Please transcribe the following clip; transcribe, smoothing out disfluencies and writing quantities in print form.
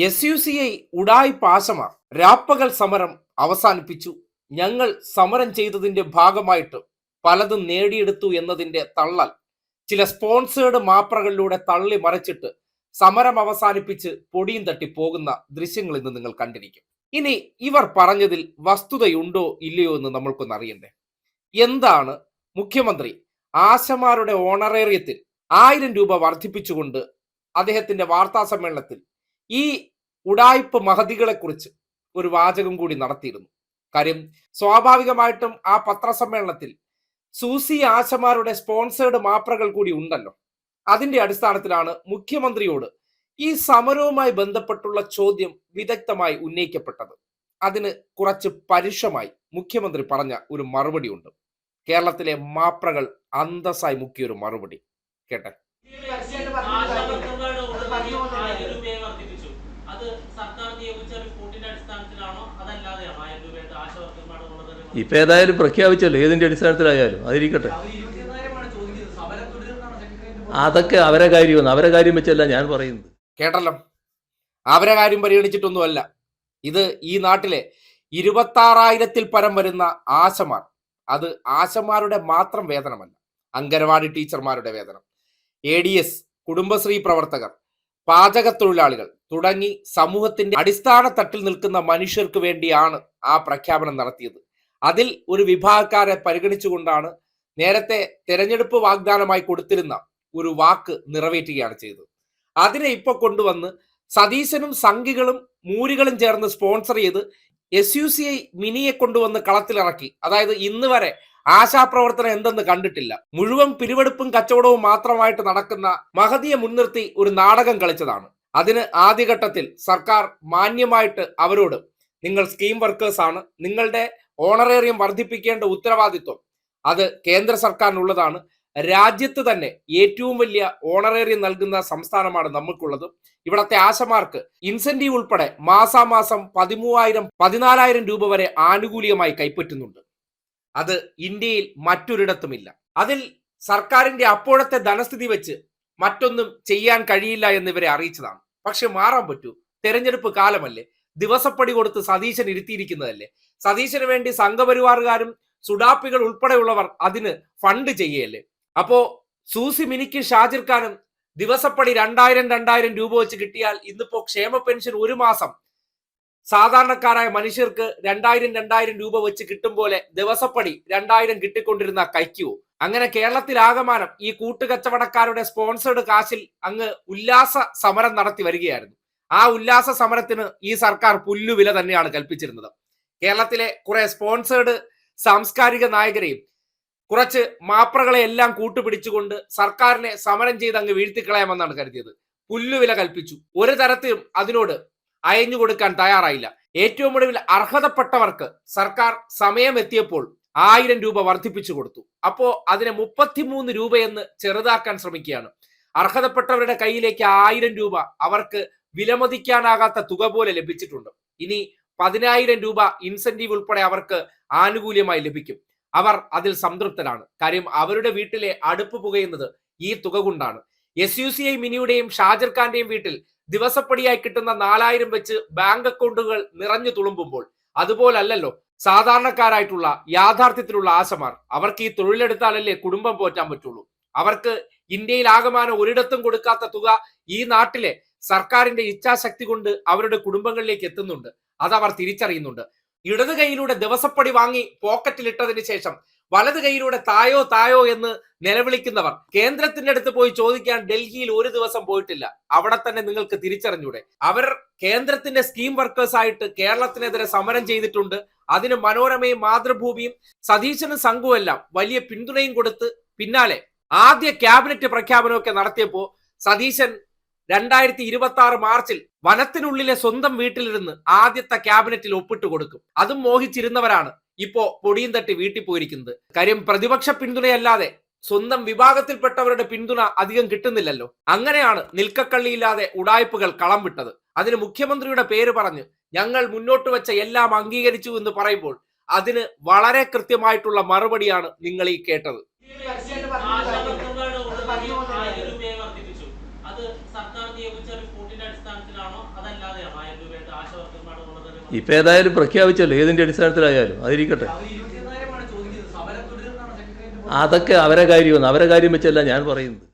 SUCI ഉഡായിപ്പ് ആശമാർ രാപ്പകൽ സമരം അവസാനിപ്പിച്ചു. ഞങ്ങൾ സമരം ചെയ്തതിന്റെ ഭാഗമായിട്ട് പലതും നേടിയെടുത്തു എന്നതിന്റെ തള്ളൽ ചില സ്പോൺസേഡ് മാപ്രകളിലൂടെ തള്ളി മറിച്ചിട്ട് സമരം അവസാനിപ്പിച്ച് പൊടിയും തട്ടി പോകുന്ന ദൃശ്യങ്ങൾ ഇന്ന് നിങ്ങൾ കണ്ടിരിക്കും. ഇനി ഇവർ പറഞ്ഞതിൽ വസ്തുതയുണ്ടോ ഇല്ലയോ എന്ന് നമ്മൾക്കൊന്ന് അറിയണ്ടേ. എന്താണ് മുഖ്യമന്ത്രി ആശമാരുടെ ഓണറേറിയത്തിൽ 1000 രൂപ വർദ്ധിപ്പിച്ചുകൊണ്ട് അദ്ദേഹത്തിന്റെ വാർത്താ സമ്മേളനത്തിൽ ഈ ഉഡായിപ്പ് മഹതികളെ കുറിച്ച് ഒരു വാചകം കൂടി നടത്തിയിരുന്നു. കാര്യം സ്വാഭാവികമായിട്ടും ആ പത്രസമ്മേളനത്തിൽ സൂസി ആശമാരുടെ സ്പോൺസേഡ് മാപ്രകൾ കൂടി ഉണ്ടല്ലോ. അതിന്റെ അടിസ്ഥാനത്തിലാണ് മുഖ്യമന്ത്രിയോട് ഈ സമരവുമായി ബന്ധപ്പെട്ടുള്ള ചോദ്യം വിദഗ്ധമായി ഉന്നയിക്കപ്പെട്ടത്. അതിന് കുറച്ച് പരുഷമായി മുഖ്യമന്ത്രി പറഞ്ഞ ഒരു മറുപടി ഉണ്ട്. കേരളത്തിലെ മാപ്രകൾ അന്തസ്സായി മുക്കിയൊരു മറുപടി കേട്ടെ. ഇപ്പൊ ഏതായാലും പ്രഖ്യാപിച്ചല്ലോ, ഏതിന്റെ അടിസ്ഥാനത്തിലായാലും അതിരിക്കട്ടെ. അതൊക്കെ അവരെ കാര്യം വെച്ചല്ല ഞാൻ പറയുന്നത്. കേട്ടല്ലോ, അവരെ കാര്യം പരിഗണിച്ചിട്ടൊന്നുമല്ല. ഇത് ഈ നാട്ടിലെ 26,000-ൽ പരം വരുന്ന ആശമാർ, അത് ആശമാരുടെ മാത്രം വേതനമല്ല, അംഗനവാടി ടീച്ചർമാരുടെ വേതനം, ADS, കുടുംബശ്രീ പ്രവർത്തകർ, പാചക തൊഴിലാളികൾ തുടങ്ങി സമൂഹത്തിന്റെ അടിസ്ഥാന തട്ടിൽ നിൽക്കുന്ന മനുഷ്യർക്ക് വേണ്ടിയാണ് ആ പ്രഖ്യാപനം നടത്തിയത്. അതിൽ ഒരു വിഭാഗക്കാരെ പരിഗണിച്ചുകൊണ്ടാണ് നേരത്തെ തെരഞ്ഞെടുപ്പ് വാഗ്ദാനമായി കൊടുത്തിരുന്ന ഒരു വാക്ക് നിറവേറ്റുകയാണ് ചെയ്തത്. അതിനെ ഇപ്പൊ കൊണ്ടുവന്ന് സതീശനും സംഘികളും മൂരികളും ചേർന്ന് സ്പോൺസർ ചെയ്ത് SUCI മിനിയെ കൊണ്ടുവന്ന് കളത്തിലിറക്കി. അതായത് ഇന്ന് വരെ ആശാപ്രവർത്തനം എന്തെന്ന് കണ്ടിട്ടില്ല, മുഴുവൻ പിരിവെടുപ്പും കച്ചവടവും മാത്രമായിട്ട് നടക്കുന്ന മഹതിയെ മുൻനിർത്തി ഒരു നാടകം കളിച്ചതാണ്. അതിന് ആദ്യഘട്ടത്തിൽ സർക്കാർ മാന്യമായിട്ട് അവരോട്, നിങ്ങൾ സ്കീം വർക്കേഴ്സ് ആണ്, നിങ്ങളുടെ ഓണറേറിയം വർദ്ധിപ്പിക്കേണ്ട ഉത്തരവാദിത്വം അത് കേന്ദ്ര സർക്കാരിനുള്ളതാണ്, രാജ്യത്ത് തന്നെ ഏറ്റവും വലിയ ഓണറേറിയം നൽകുന്ന സംസ്ഥാനമാണ് നമുക്കുള്ളത്, ഇവിടത്തെ ആശമാർക്ക് ഇൻസെന്റീവ് ഉൾപ്പെടെ മാസാമാസം 13,000-14,000 രൂപ വരെ ആനുകൂല്യമായി കൈപ്പറ്റുന്നുണ്ട്. അത് ഇന്ത്യയിൽ മറ്റൊരിടത്തുമില്ല. അതിൽ സർക്കാരിന്റെ അപ്പോഴത്തെ ധനസ്ഥിതി വെച്ച് മറ്റൊന്നും ചെയ്യാൻ കഴിയില്ല എന്നിവരെ അറിയിച്ചതാണ്. പക്ഷെ മാറാൻ പറ്റൂ, തെരഞ്ഞെടുപ്പ് കാലമല്ലേ, ദിവസപ്പടി കൊടുത്ത് സതീശൻ ഇരുത്തിയിരിക്കുന്നതല്ലേ, സതീശന് വേണ്ടി സംഘപരിവാറുകാരും സുഡാപ്പികൾ ഉൾപ്പെടെയുള്ളവർ അതിന് ഫണ്ട് ചെയ്യല്ലേ. അപ്പോ സൂസി മിനിക്ക് ഷാജിർ ഖാനും ദിവസപ്പടി 2,000 രൂപ വെച്ച് കിട്ടിയാൽ ഇന്നിപ്പോ ക്ഷേമ പെൻഷൻ ഒരു മാസം സാധാരണക്കാരായ മനുഷ്യർക്ക് 2,000 രൂപ വെച്ച് കിട്ടും പോലെ ദിവസപ്പടി 2,000 കിട്ടിക്കൊണ്ടിരുന്ന കഴിക്കുവോ? അങ്ങനെ കേരളത്തിലാകമാനം ഈ കൂട്ടുകച്ചവടക്കാരുടെ സ്പോൺസേഡ് കാശിൽ അങ്ങ് ഉല്ലാസ സമരം നടത്തി വരികയായിരുന്നു. ആ ഉല്ലാസ സമരത്തിന് ഈ സർക്കാർ പുല്ലുവില തന്നെയാണ് കൽപ്പിച്ചിരുന്നത്. കേരളത്തിലെ കുറെ സ്പോൺസേഡ് സാംസ്കാരിക നായകരെയും കുറച്ച് മാപ്രകളെ എല്ലാം കൂട്ടുപിടിച്ചുകൊണ്ട് സർക്കാരിനെ സമരം ചെയ്ത് അങ്ങ് വീഴ്ത്തിക്കളയാമെന്നാണ് കരുതിയത്. പുല്ലുവില കൽപ്പിച്ചു. ഒരു തരത്തിലും അതിനോട് അയഞ്ഞു കൊടുക്കാൻ തയ്യാറായില്ല. ഏറ്റവും ഒടുവിൽ അർഹതപ്പെട്ടവർക്ക് സർക്കാർ സമയം എത്തിയപ്പോൾ 1000 രൂപ വർദ്ധിപ്പിച്ചു കൊടുത്തു. അപ്പോ അതിനെ 33 രൂപയെന്ന് ചെറുതാക്കാൻ ശ്രമിക്കുകയാണ്. അർഹതപ്പെട്ടവരുടെ കയ്യിലേക്ക് 1000 രൂപ അവർക്ക് വിലമതിക്കാനാകാത്ത തുക പോലെ ലഭിച്ചിട്ടുണ്ട്. ഇനി 10,000 രൂപ ഇൻസെന്റീവ് ഉൾപ്പെടെ അവർക്ക് ആനുകൂല്യമായി ലഭിക്കും. അവർ അതിൽ സംതൃപ്തരാണ്. കാര്യം അവരുടെ വീട്ടിലെ അടുപ്പ് പുകയുന്നത് ഈ തുക കൊണ്ടാണ്. SUCI മിനിയുടെയും ഷാജിർ ഖാന്റെയും വീട്ടിൽ ദിവസപ്പടിയായി കിട്ടുന്ന 4,000 വെച്ച് ബാങ്ക് അക്കൗണ്ടുകൾ നിറഞ്ഞു തുളുമ്പുമ്പോൾ അതുപോലല്ലോ സാധാരണക്കാരായിട്ടുള്ള യാഥാർത്ഥ്യത്തിലുള്ള ആശമാർ. അവർക്ക് ഈ തൊഴിലെടുത്താലല്ലേ കുടുംബം പോറ്റാൻ പറ്റുള്ളൂ. അവർക്ക് ഇന്ത്യയിൽ ആകമാനം ഒരിടത്തും കൊടുക്കാത്ത തുക ഈ നാട്ടിലെ സർക്കാരിന്റെ ഇച്ഛാശക്തി കൊണ്ട് അവരുടെ കുടുംബങ്ങളിലേക്ക് എത്തുന്നുണ്ട്. അതവർ തിരിച്ചറിയുന്നുണ്ട്. ഇടത് കൈയിലൂടെ ദിവസപ്പടി വാങ്ങി പോക്കറ്റിലിട്ടതിന് ശേഷം വലത് കൈയിലൂടെ തായോ എന്ന് നിലവിളിക്കുന്നവർ കേന്ദ്രത്തിന്റെ അടുത്ത് പോയി ചോദിക്കാൻ ഡൽഹിയിൽ ഒരു ദിവസം പോയിട്ടില്ല. അവിടെ തന്നെ നിങ്ങൾക്ക് തിരിച്ചറിഞ്ഞൂടെ? അവർ കേന്ദ്രത്തിന്റെ സ്കീം വർക്കേഴ്സ് ആയിട്ട് കേരളത്തിനെതിരെ സമരം ചെയ്തിട്ടുണ്ട്. അതിന് മനോരമയും മാതൃഭൂമിയും സതീശനും സംഘവും എല്ലാം വലിയ പിന്തുണയും കൊടുത്ത് പിന്നാലെ ആദ്യ ക്യാബിനറ്റ് പ്രഖ്യാപനമൊക്കെ നടത്തിയപ്പോ സതീശൻ 2026 മാർച്ചിൽ വനത്തിനുള്ളിലെ സ്വന്തം വീട്ടിലിരുന്ന് ആദ്യത്തെ ക്യാബിനറ്റിൽ ഒപ്പിട്ട് കൊടുക്കും. അതും മോഹിച്ചിരുന്നവരാണ് ഇപ്പോ പൊടിയും തട്ടി വീട്ടിൽ പോയിരിക്കുന്നത്. കാര്യം പ്രതിപക്ഷ പിന്തുണയല്ലാതെ സ്വന്തം വിഭാഗത്തിൽപ്പെട്ടവരുടെ പിന്തുണ അധികം കിട്ടുന്നില്ലല്ലോ. അങ്ങനെയാണ് നിൽക്കക്കള്ളിയില്ലാതെ ഉഡായിപ്പുകൾ കളം വിട്ടത്. അതിന് മുഖ്യമന്ത്രിയുടെ പേര് പറഞ്ഞ് ഞങ്ങൾ മുന്നോട്ട് വെച്ച എല്ലാം അംഗീകരിച്ചു എന്ന് പറയുമ്പോൾ അതിന് വളരെ കൃത്യമായിട്ടുള്ള മറുപടിയാണ് നിങ്ങൾ ഈ കേട്ടത്. സർക്കാർ നിയോഗിച്ച റിപ്പോർട്ടിന്റെ അടിസ്ഥാനത്തിലാണോ അതല്ലാതെ ഇപ്പം ഏതായാലും പ്രഖ്യാപിച്ചല്ലോ, ഏതിൻ്റെ അടിസ്ഥാനത്തിലായാലും അതിരിക്കട്ടെ. അതൊക്കെ അവരെ കാര്യം വെച്ചല്ല ഞാൻ പറയുന്നത്.